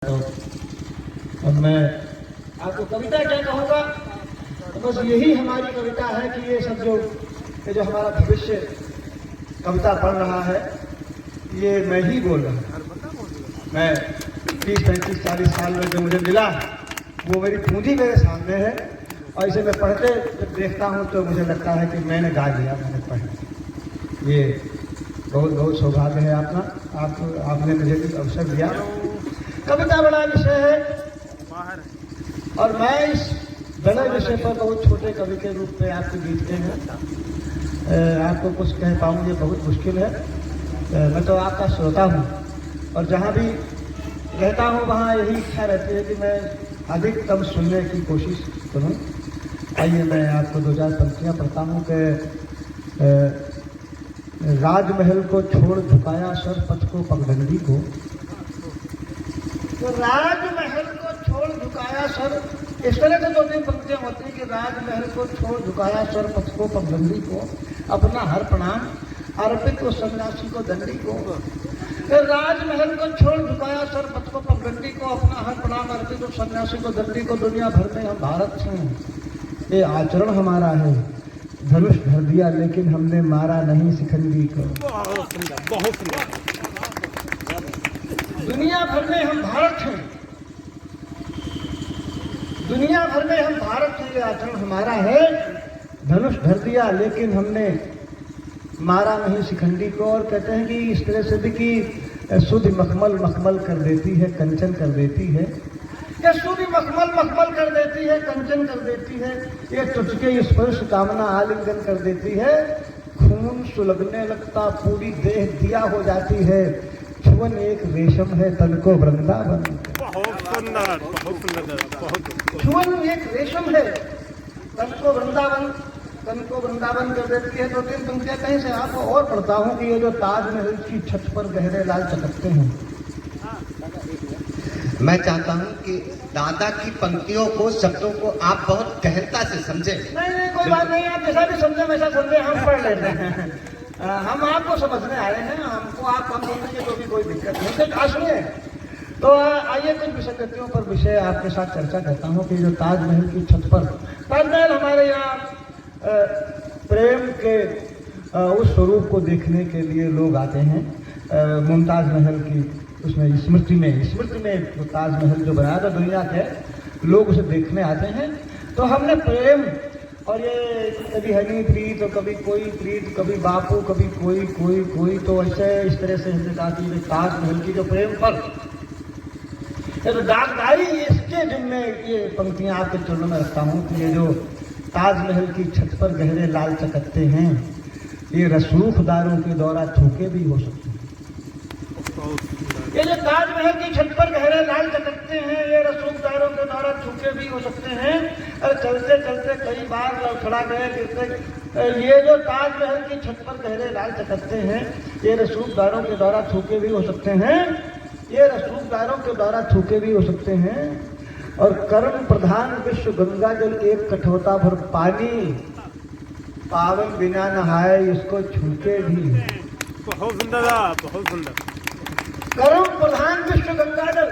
तो अब मैं आपको कविता क्या कहूँगा, तो बस यही हमारी कविता है कि ये सब जो हमारा भविष्य कविता पढ़ रहा है, ये मैं ही बोल रहा हूँ। मैं 30, 35, 40 साल में जो मुझे मिला वो मेरी पूंजी मेरे सामने है, और इसे मैं पढ़ते जब देखता हूँ तो मुझे लगता है कि मैंने गा दिया, मैंने पढ़। ये बहुत बहुत सौभाग्य है आपने मुझे भी अवसर दिया। कविता बड़ा विषय है और मैं इस बड़े विषय पर बहुत छोटे कवि के रूप में आपके बीच में आपको कुछ कह पाऊँ ये बहुत मुश्किल है। मैं तो आपका श्रोता हूँ और जहाँ भी रहता हूँ वहाँ यही इच्छा रहती है कि मैं अधिकतम सुनने की कोशिश करूँ। आइए मैं आपको 2-4 पंक्तियाँ पढ़ता हूँ कि राजमहल को छोड़ झुकाया सर पथ को पगडंडी को। तो राजमहल को छोड़ झुकाया सर, इस तरह से 2-3 पंक्तियां होती हैं कि राजमहल को छोड़ झुकाया सर पथ को पगडंडी को, अपना हर प्रणाम अर्पित वो सन्यासी को दंडी को। फिर राजमहल को छोड़ झुकाया सर पथ को पगडंडी को, अपना हर प्रणाम अर्पित वो सन्यासी को दंडी को। दुनिया भर में हम भारत हैं, ये आचरण हमारा है। धनुष धर दिया लेकिन हमने मारा नहीं शिखंडी को। बहुत सुंदर, बहुत सुंदर। दुनिया भर में हम भारत हैं, दुनिया भर में हम भारत हैं, ये आचरण हमारा है। धनुष धर दिया लेकिन हमने मारा नहीं शिखंडी को। और कहते हैं कि इस तरह से भी कि सुध मखमल मखमल कर देती है, कंचन कर देती है। ये सुध मखमल मखमल कर देती है, कंचन कर देती है। ये तुझके स्पर्श कामना आलिंगन कर देती है। खून सुलगने लगता पूरी देह दिया हो जाती है। छुअन एक रेशम है तन को वृंदावन। बहुत सुंदर, बहुत सुंदर, बहुत। छुअन एक रेशम है तन को वृंदावन, तन को वृंदावन कर देती है। 2-3 पंक्तियां कहीं से आपको और पढ़ता हूँ कि ये जो ताजमहल की छत पर गहरे लाल चटकते हैं। मैं चाहता हूं कि दादा की पंक्तियों को, शब्दों को आप बहुत गहनता से समझे। नहीं कोई बात नहीं, आप जैसा भी समझे वैसा समझे, हम पढ़ लेते हैं। हम आपको समझने आए हैं, हमको आप कम समझेंगे तो भी कोई दिक्कत नहीं। तो सुनिए, तो आइए कुछ विषय पर विषय आपके साथ चर्चा करता हूँ कि जो ताजमहल की छत पर, ताजमहल हमारे यहाँ प्रेम के उस स्वरूप को देखने के लिए लोग आते हैं। मुमताज महल की उसमें स्मृति में तो ताजमहल जो बनाया था दुनिया के लोग उसे देखने आते हैं। तो हमने प्रेम और ये कभी हनी प्रीत और कभी कोई प्रीत, कभी बापू, कभी कोई तो ऐसे इस तरह से हमने ताजमहल की जो प्रेम पर तो दागदारी, इसके जिनमें ये पंक्तियां आपके चरणों में रखता हूँ कि ये जो ताजमहल की छत पर गहरे लाल चकत्ते हैं, ये रसूखदारों के द्वारा थूके भी हो सकते हैं। ये जो ताजमहल की छत पर गहरे लाल चकत्ते हैं, ये रसूखदारों के द्वारा थूके भी हो सकते हैं। और चलते चलते कई बार लड़खड़ा गए गिरते। ये जो ताजमहल की छत पर गहरे लाल चकत्ते हैं, ये रसूखदारों के द्वारा थूके भी हो सकते हैं। ये रसूखदारों के द्वारा थूके भी हो सकते हैं। और कर्म प्रधान विश्व गंगा जल एक कठौता भर पानी, पावन बिना नहाए इसको छूके भी। बहुत सुंदर, बहुत सुंदर। कर्म प्रधान विश्व गंगा जल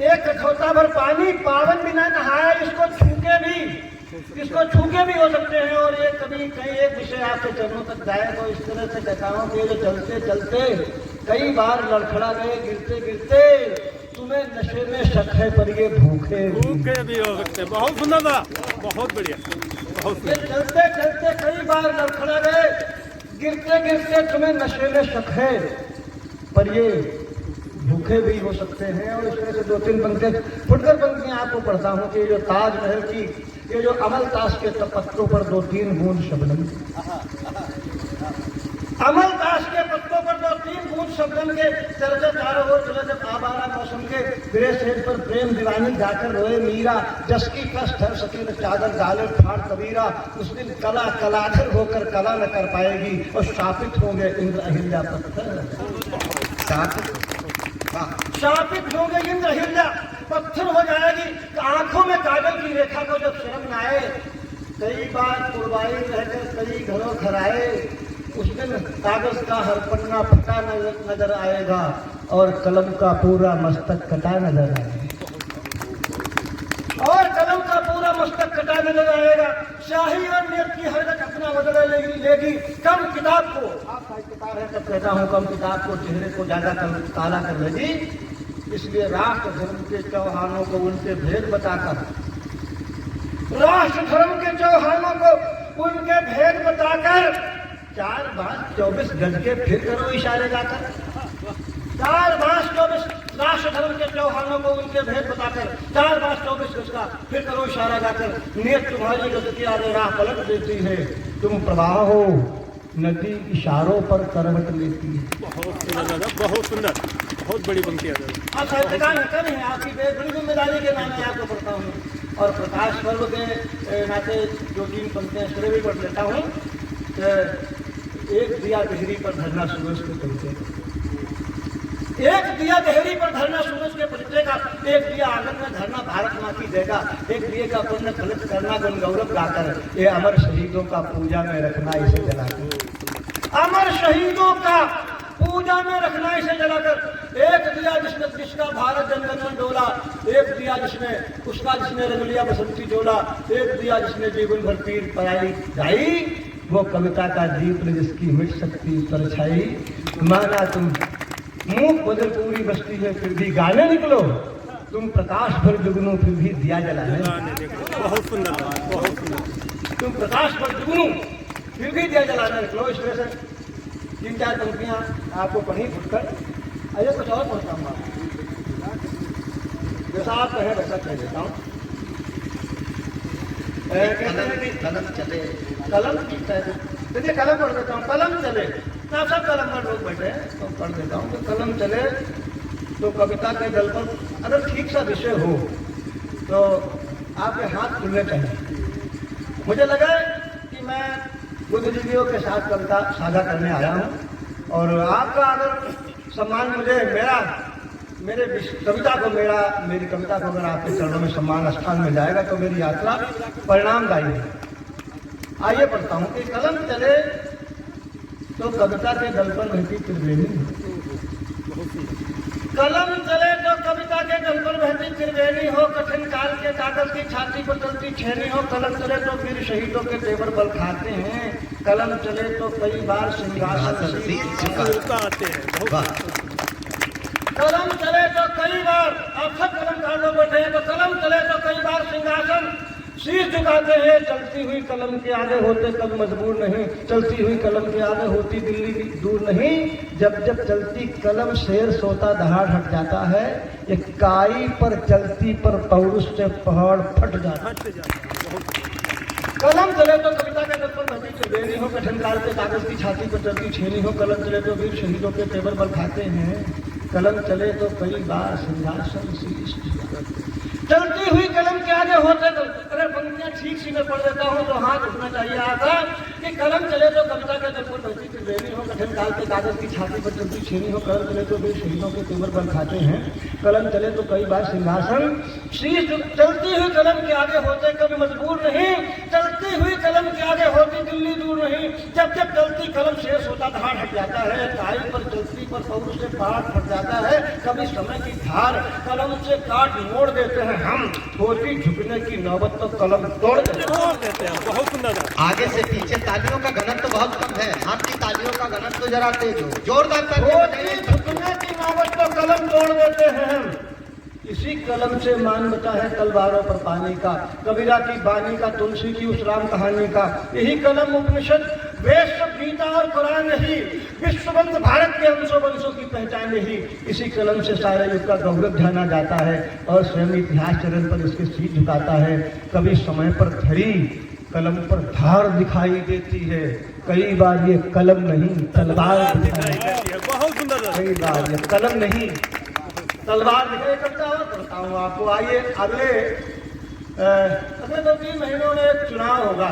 एक कठौता भर पानी, पावन बिना नहाए इसको छूके भी हो सकते हैं। और ये कभी कहीं एक विषय आपके चरणों तक जाए तो इस तरह से कहता हूँ कि ये जो चलते चलते कई बार लड़खड़ा गए गिरते गिरते, तुम्हें नशे में शक है पर ये भूखे भी हो सकते हैं। बहुत सुंदर, बहुत बढ़िया, बहुत सुंदर। चलते चलते कई बार लड़खड़ा गए गिरते गिरते, तुम्हें नशे में शक है पर ये भूखे भी हो सकते हैं। और इस तरह से 2-3 पंक्तियां फुटकर पंक्तियां आपको पढ़ता हूँ कि जो ताजमहल की ये जो अमलतास के पत्तों पर 2-3 बूंद शबनम, अमलतास के पत्तों पर 2-3 बूंद शबनम के चर्चा चारों ओर चले। जब आबारा मौसम के गिरे सेज पर प्रेम दीवानी गाकर रोए मीरा, जस की कस धर सकी न चादर डाले फाड़ कबीरा। उस दिन कला कलाधर होकर कला न कर पाएगी और शापित होंगे इंद्र अहिल्या पत्थर। शापित होंगे इंद्र अहिल्या पत्थर हो जाएगी। आंखों में काजल की रेखा को जब शर्म न आए, कई बार पुरवाई रहकर कई घरों घर आए। उस दिन कागज का हर पन्ना फटा नजर आएगा। और कलम का पूरा मस्तक कटा नजर आए, और कलम का पूरा मस्तक कटा नजर आएगा। शाही और नियत की हरकत अपना बदला लेगी। कम किताब को, आप साहित्यकार हैं तब कहता हूँ, कम किताब को चेहरे को ज्यादा काला कर लेगी। इसलिए राष्ट्र धर्म के चौहानों को उनके भेद बताकर, राष्ट्र धर्म के चौहानों को उनके भेद बताकर 4 बाँस 24 गज के फिर करो इशारे गाकर। 4 बाँस 24 राष्ट्र धर्म के चौहानों को उनके भेद बताकर 4 बाँस 24 गज का फिर करो इशारा गाकर। नियत तुम्हारी गति की आगे राह पलट देती है, तुम प्रवाह हो, नदी इशारों पर करवट लेती है। बहुत सुंदर दादा, बहुत सुंदर, बहुत बड़ी पंक्ति है दादा। आप साहित्यकार कभी हैं, आपकी बड़ी जिम्मेदारी के नाम में आपको पढ़ता हूँ, और प्रकाश पर्व के नाते 2-3 पंक्तियाँ इसलिए भी पढ़ लेता हूँ। एक दिया देहरी पर धरना सूरज के परिचय, एक दिया देहरी पर धरना सूरज के परिचय का, एक दिया आंगन में धरना भारत माँ की देगा, एक दिए का पुण्य फलित करना गुण गौरव गाकर, ये अमर शहीदों का पूजा में रखना इसे जलाकर। अमर शहीदों का पूजा में रखना इसे जलाकर। एक दिया जिसने जिसका भारत जनगण में डोला, एक दिया जिसमें उसका जिसने रंग लिया बसंती चोला, एक दिया जिसने जीवन भर पीर पराई गाई, वो कविता का दीप न जिसकी मिट सकती परछाई। माना तुम मुंह बदल पूरी बस्ती है फिर भी गाने निकलो, तुम प्रकाश भर जुगनू फिर भी दिया जलाने। बहुत सुंदर, बहुत सुंदर। तुम प्रकाश भर जुगनू फिर भी दिया जलाने निकलो। इस तरह से 3-4 पंक्तियां आपको पढ़ी फुटकर। आइए कुछ और पढ़ता हूँ, जैसा आप कहें वैसा कह देता हूँ। कलम चले, कलम देखिए, कलम पढ़ देता हूँ। कलम चले, ना सब कलम पर लोग बैठे हैं तो पढ़ देता हूँ। तो कलम चले तो कविता के दल पर अगर ठीक सा विषय हो तो आपके हाथ खुलने चाहिए। मुझे लगा कि मैं बुद्धिजीवियों के साथ कविता साझा करने आया हूँ, और आपका अगर सम्मान मुझे मेरे कविता को मेरी कविता को अगर आपके चरणों में सम्मान स्थान मिल जाएगा तो मेरी यात्रा परिणामदायी है। आइए पढ़ता हूँ कि कलम चले तो कविता के दल पर बहती त्रिवेणी, कलम चले तो कविता के दल पर बहती त्रिवेणी हो, कठिन काल के कागज की छाती पर चलती छेनी हो। कलम चले तो वीर शहीदों के तेवर बल खाते हैं, कलम चले तो कई बार सिंहासन शीश झुकाते हैं। वाह, कलम चले तो कई बार, आप सब कलमकार लोग बैठे हैं, तो कलम चले तो कई बार सिंहासन शीश झुकाते हैं। चलती हुई कलम के आगे होते कभी मजबूर नहीं, चलती हुई कलम के आगे होती दिल्ली भी दूर नहीं। जब जब चलती कलम शेर सोता दहाड़ हट जाता है, एक काई पर चलती पर पौरुष से पहाड़ फट जाता है। कलम चले तो कविता के दल पर बहती त्रिवेणी हो, कठिन काल के कागज की छाती पर चलती छेनी हो। कलम चले तो वीर शहीदों के तेवर बल खाते हैं, कलम चले तो कई बार सिंहासन शीश चलती हुई कलम के आगे होते तो अगर पंक्तियां ठीक सी मैं पढ़ देता हूँ तो हाथ उठना चाहिए आपका कि कलम चले तो कविता के दल पर बहती त्रिवेणी हो, कठिन काल के कागज की छाती पर चलती छेनी हो। कलम चले तो वीर शहीदों के तेवर बल खाते हैं, कलम चले तो कई बार सिंहासन शीश। चलती हुई कलम के आगे होते कभी मजबूर नहीं, चलती हुई कलम के आगे होती दिल्ली दूर नहीं। जब जब चलती कलम शेष होता धार हट जाता है, काई पर चलती पर पौरुष से पहाड़ फट जाता है। कभी समय की धार कलम से काट मोड़ देते हैं हम, होती झुकने की नौबत तो कलम तोड़ देते हैं। बहुत सुंदर। आगे से पीछे तालियों का घनत्व तो बहुत कम है, आपकी तालियों का घनत्व तो जरा तेज हो, जोरदार तालियां होती बजाइए। झुकने की नौबत तो कलम तोड़ देते हैं हम। इसी कलम से मान बचा है तलवारों पर पानी का, कबीरा की बानी का, तुलसी की उस राम कहानी का। यही कलम उपनिषद वेद सब गीता और कुरान रही, विश्ववंश भारत के अंशों वंशों की पहचान रही। इसी कलम से सारे युग का गौरव जाना जाता है और स्वयं इतिहास चरण पर इसके शीश झुकाता है। कभी समय पर धरी कलम पर धार दिखाई देती है, कई बार ये कलम नहीं तलवार दिखाई देती है। बहुत सुंदर। कई बार ये कलम नहीं तलवार दिखाई करता हूँ। करता हूँ आपको। आइए अगले 2-3 महीनों में एक चुनाव होगा,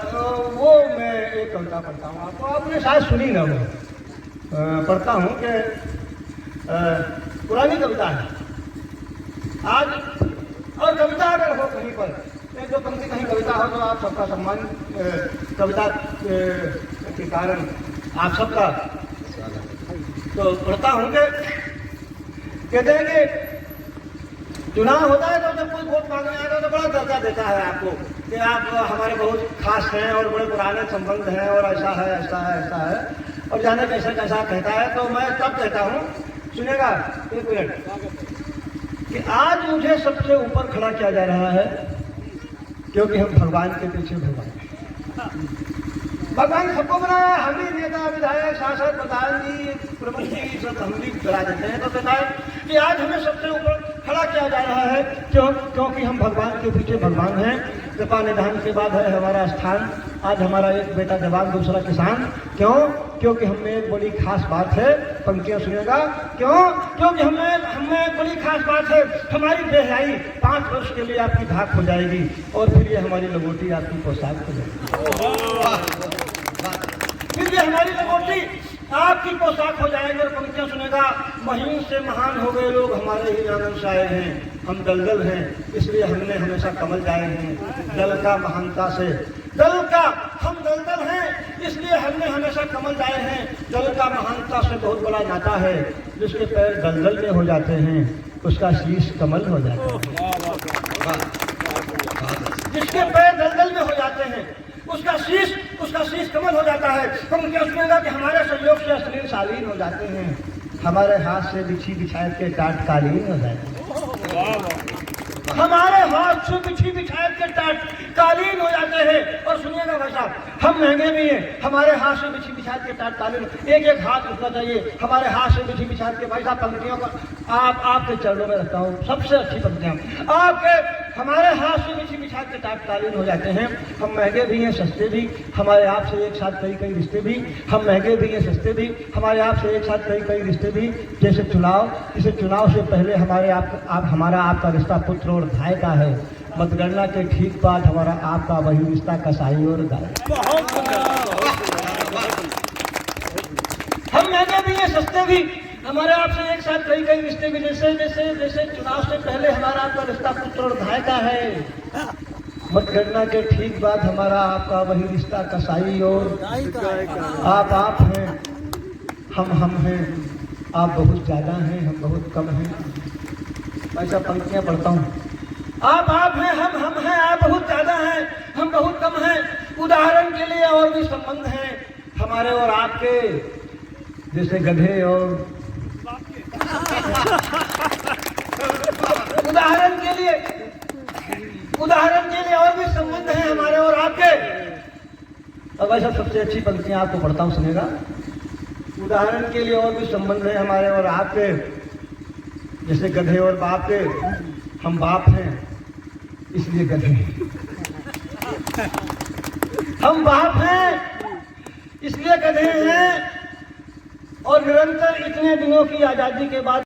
तो वो मैं एक कविता पढ़ता हूँ आपको। आपने शायद सुनी ना, वो पढ़ता हूँ कि पुरानी कविता है आज, और कविता अगर हो कहीं पर एक दो पंक्ति कहीं कविता हो तो आप सबका सम्मान कविता के कारण आप सबका तो पढ़ता हूँ कि कहते हैं कि चुनाव होता है तो जब कोई वोट मांगने आता है तो बड़ा दर्जा देता है आपको कि आप हमारे बहुत खास हैं और बड़े पुराने संबंध हैं और ऐसा है ऐसा है ऐसा है और जाने कैसा कैसा कहता है। तो मैं तब कहता हूँ, सुनेगा एक मिनट, कि आज मुझे सबसे ऊपर खड़ा किया जा रहा है क्योंकि हम भगवान के पीछे भगवान हैं। भगवान सबको बनाया, हम ही नेता विधायक शासक प्रधान जी प्रमुख जी सब हम भी करा देते हैं। तो कहता है कि आज हमें सबसे ऊपर खड़ा किया जा रहा है क्योंकि हम भगवान के पीछे भगवान हैं। कृपा निधान के बाद है हमारा स्थान, आज हमारा एक बेटा जवान दूसरा किसान। क्यों? क्योंकि हमें एक बड़ी खास बात है, पंक्तियां सुनेगा। क्यों? क्योंकि हमें एक बड़ी खास बात है, हमारी बेहयाई 5 वर्ष के लिए आपकी धाक हो जाएगी और फिर ये हमारी लंगोटी आपकी पोशाक हो जाएगी। फिर ये हमारी लंगोटी आपकी पोशाक हो जाएगी। और पंक्तियां सुनेगा, महीन से महान हो गए लोग हमारे ही आंगन से आए हैं, हम दलदल हैं इसलिए हमने हमेशा कमल जाए हैं। दल का महानता से, दल का हम दलदल हैं इसलिए हमने हमेशा कमल जाए हैं। दल का महानता से बहुत बड़ा नाता है, जिसके पैर दलदल में हो जाते हैं उसका शीश कमल हो जाता है। जिसके पैर दलदल में हो जाते हैं उसका शीश कमल हो जाता है। हम क्या सुनेगा कि हमारे सहयोग से अश्लील शालीन हो जाते हैं, हमारे हाथ से बिछी बिछायत के टाट कालीन हो जाते हैं। हमारे हाथ से बिछी बिछायत के टाट कालीन हो जाते हैं। और सुनिएगा भाई साहब, हम महंगे भी हैं, हमारे हाथ से बिछी बिछायत के टाट कालीन, एक एक हाथ उठना चाहिए हमारे हाथ से बिछी बिछायत के। भाई साहब पंक्तियों को आपके चरणों में रखता हूँ, सबसे अच्छी पंक्तियां आपके, हमारे हाथ से बिछी बिछायत के टाट कालीन हो जाते हैं। हम महंगे भी हैं सस्ते भी, हमारे आप से एक साथ कई कई रिश्ते भी। हम महंगे भी हैं सस्ते भी, हमारे आप से एक साथ कई कई रिश्ते भी। जैसे चुनाव से पहले हमारा आपका रिश्ता पुत्र और भाई का है। मतगणना के ठीक बाद हमारा आपका वही रिश्ता कसाई और गाय। हम महंगे भी हैं सस्ते भी, हमारे आपसे एक साथ कई कई रिश्ते भी। जैसे चुनाव से पहले हमारा आपका रिश्ता पुत्र और भाई का है, मतगणना के ठीक बाद हमारा आपका वही रिश्ता कसाई और आप हैं, हम हैं, आप बहुत ज्यादा हैं, हम बहुत कम हैं। ऐसा पंक्तियां पढ़ता हूँ, आप हैं, हम हैं, आप बहुत ज्यादा हैं, हम बहुत कम हैं। उदाहरण के लिए और भी संबंध हैं हमारे और आपके, जैसे गधे और उदाहरण के लिए और भी संबंध हैं हमारे और आपके। अब ऐसा सबसे अच्छी पंक्तियां आपको पढ़ता हूं, सुनेगा। उदाहरण के लिए और भी संबंध हैं हमारे और आपके, जैसे गधे और बाप के। हम बाप हैं इसलिए गधे हैं, हम बाप हैं इसलिए गधे हैं। और निरंतर इतने दिनों की आजादी के बाद